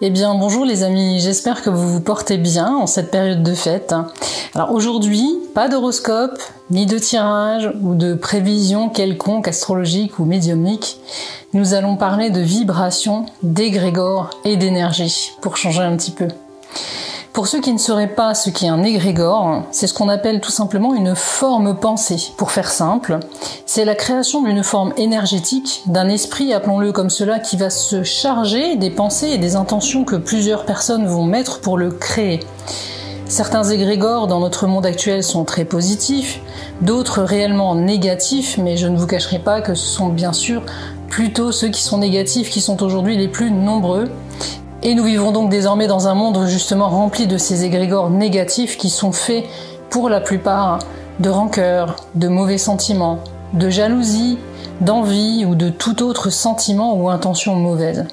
Eh bien bonjour les amis, j'espère que vous vous portez bien en cette période de fête. Alors aujourd'hui, pas d'horoscope, ni de tirage ou de prévision quelconque astrologique ou médiumnique. Nous allons parler de vibrations, d'égrégores et d'énergie, pour changer un petit peu. Pour ceux qui ne sauraient pas ce qu'est un égrégore, c'est ce qu'on appelle tout simplement une forme pensée. Pour faire simple, c'est la création d'une forme énergétique, d'un esprit, appelons-le comme cela, qui va se charger des pensées et des intentions que plusieurs personnes vont mettre pour le créer. Certains égrégores dans notre monde actuel sont très positifs, d'autres réellement négatifs, mais je ne vous cacherai pas que ce sont bien sûr plutôt ceux qui sont négatifs qui sont aujourd'hui les plus nombreux. Et nous vivons donc désormais dans un monde justement rempli de ces égrégores négatifs qui sont faits pour la plupart de rancœur, de mauvais sentiments, de jalousie, d'envie ou de tout autre sentiment ou intention mauvaise.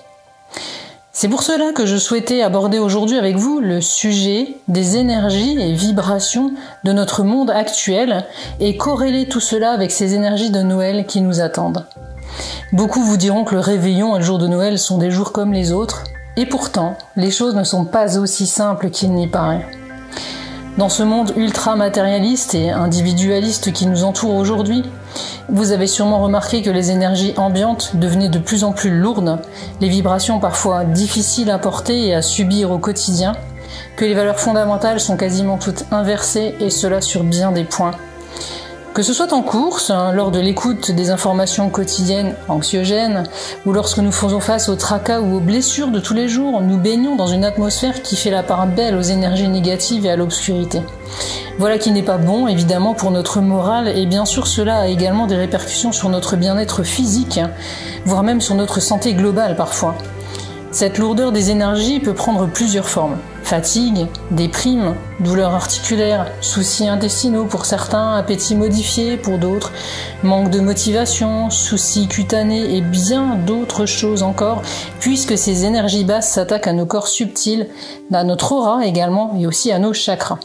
C'est pour cela que je souhaitais aborder aujourd'hui avec vous le sujet des énergies et vibrations de notre monde actuel et corréler tout cela avec ces énergies de Noël qui nous attendent. Beaucoup vous diront que le réveillon et le jour de Noël sont des jours comme les autres. Et pourtant, les choses ne sont pas aussi simples qu'il n'y paraît. Dans ce monde ultra-matérialiste et individualiste qui nous entoure aujourd'hui, vous avez sûrement remarqué que les énergies ambiantes devenaient de plus en plus lourdes, les vibrations parfois difficiles à porter et à subir au quotidien, que les valeurs fondamentales sont quasiment toutes inversées et cela sur bien des points. Que ce soit en course, lors de l'écoute des informations quotidiennes anxiogènes, ou lorsque nous faisons face aux tracas ou aux blessures de tous les jours, nous baignons dans une atmosphère qui fait la part belle aux énergies négatives et à l'obscurité. Voilà qui n'est pas bon, évidemment, pour notre morale, et bien sûr cela a également des répercussions sur notre bien-être physique, voire même sur notre santé globale parfois. Cette lourdeur des énergies peut prendre plusieurs formes. Fatigue, déprime, douleurs articulaires, soucis intestinaux pour certains, appétit modifié pour d'autres, manque de motivation, soucis cutanés et bien d'autres choses encore, puisque ces énergies basses s'attaquent à nos corps subtils, à notre aura également et aussi à nos chakras.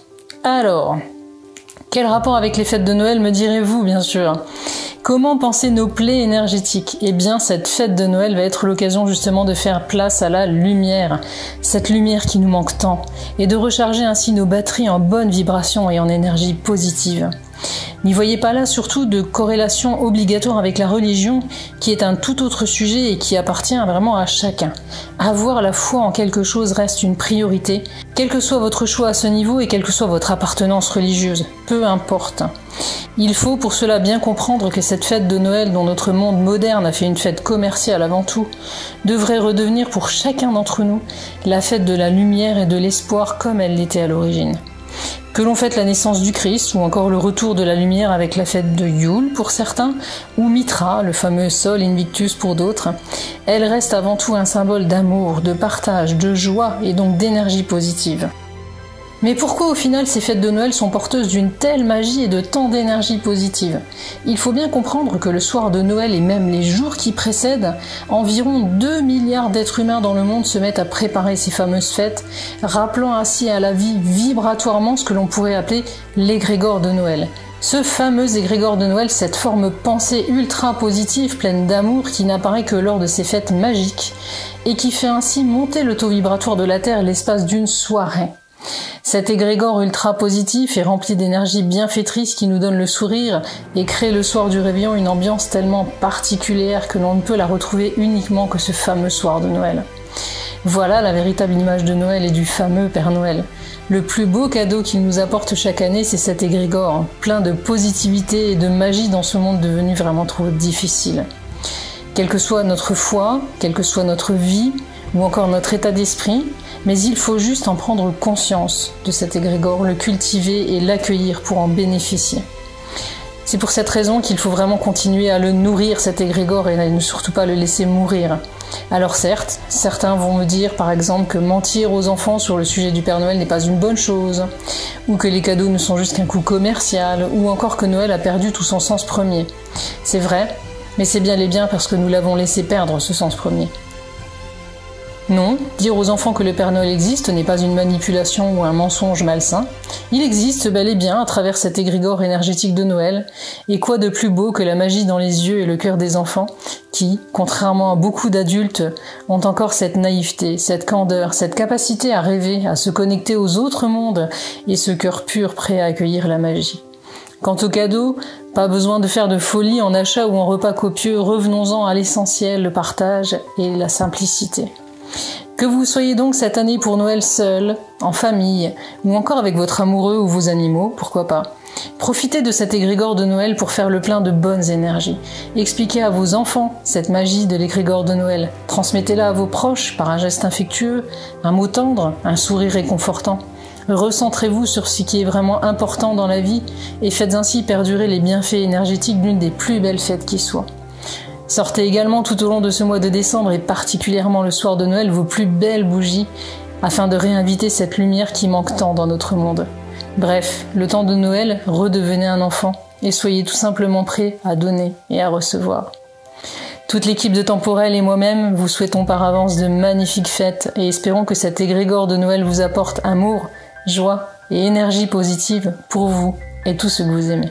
Alors, quel rapport avec les fêtes de Noël me direz-vous bien sûr ? Comment penser nos plaies énergétiques ? Eh bien, cette fête de Noël va être l'occasion justement de faire place à la lumière, cette lumière qui nous manque tant, et de recharger ainsi nos batteries en bonne vibration et en énergie positive. N'y voyez pas là surtout de corrélation obligatoire avec la religion, qui est un tout autre sujet et qui appartient vraiment à chacun. Avoir la foi en quelque chose reste une priorité, quel que soit votre choix à ce niveau et quelle que soit votre appartenance religieuse, peu importe. Il faut pour cela bien comprendre que cette fête de Noël, dont notre monde moderne a fait une fête commerciale avant tout, devrait redevenir pour chacun d'entre nous la fête de la lumière et de l'espoir comme elle l'était à l'origine. Que l'on fête la naissance du Christ ou encore le retour de la lumière avec la fête de Yule pour certains, ou Mitra, le fameux Sol Invictus pour d'autres, elle reste avant tout un symbole d'amour, de partage, de joie et donc d'énergie positive. Mais pourquoi au final ces fêtes de Noël sont porteuses d'une telle magie et de tant d'énergie positive ? Il faut bien comprendre que le soir de Noël et même les jours qui précèdent, environ 2 milliards d'êtres humains dans le monde se mettent à préparer ces fameuses fêtes, rappelant ainsi à la vie vibratoirement ce que l'on pourrait appeler l'égrégore de Noël. Ce fameux égrégore de Noël, cette forme pensée ultra positive, pleine d'amour, qui n'apparaît que lors de ces fêtes magiques, et qui fait ainsi monter le taux vibratoire de la Terre l'espace d'une soirée. Cet égrégore ultra positif est rempli d'énergie bienfaitrice qui nous donne le sourire et crée le soir du réveillon une ambiance tellement particulière que l'on ne peut la retrouver uniquement que ce fameux soir de Noël. Voilà la véritable image de Noël et du fameux Père Noël. Le plus beau cadeau qu'il nous apporte chaque année, c'est cet égrégore, plein de positivité et de magie dans ce monde devenu vraiment trop difficile. Quelle que soit notre foi, quelle que soit notre vie, ou encore notre état d'esprit, mais il faut juste en prendre conscience de cet égrégore, le cultiver et l'accueillir pour en bénéficier. C'est pour cette raison qu'il faut vraiment continuer à le nourrir, cet égrégore, et ne surtout pas le laisser mourir. Alors certes, certains vont me dire par exemple que mentir aux enfants sur le sujet du Père Noël n'est pas une bonne chose, ou que les cadeaux ne sont juste qu'un coup commercial, ou encore que Noël a perdu tout son sens premier. C'est vrai, mais c'est bien et bien parce que nous l'avons laissé perdre ce sens premier. Non, dire aux enfants que le Père Noël existe n'est pas une manipulation ou un mensonge malsain. Il existe bel et bien à travers cet égrégore énergétique de Noël. Et quoi de plus beau que la magie dans les yeux et le cœur des enfants qui, contrairement à beaucoup d'adultes, ont encore cette naïveté, cette candeur, cette capacité à rêver, à se connecter aux autres mondes et ce cœur pur prêt à accueillir la magie. Quant aux cadeaux, pas besoin de faire de folie en achat ou en repas copieux, revenons-en à l'essentiel, le partage et la simplicité. Que vous soyez donc cette année pour Noël seul, en famille, ou encore avec votre amoureux ou vos animaux, pourquoi pas. Profitez de cet égrégore de Noël pour faire le plein de bonnes énergies. Expliquez à vos enfants cette magie de l'égrégore de Noël. Transmettez-la à vos proches par un geste affectueux, un mot tendre, un sourire réconfortant. Recentrez-vous sur ce qui est vraiment important dans la vie et faites ainsi perdurer les bienfaits énergétiques d'une des plus belles fêtes qui soient. Sortez également tout au long de ce mois de décembre et particulièrement le soir de Noël vos plus belles bougies afin de réinviter cette lumière qui manque tant dans notre monde. Bref, le temps de Noël, redevenez un enfant et soyez tout simplement prêts à donner et à recevoir. Toute l'équipe de Temporel et moi-même vous souhaitons par avance de magnifiques fêtes et espérons que cet égrégore de Noël vous apporte amour, joie et énergie positive pour vous et tout ce que vous aimez.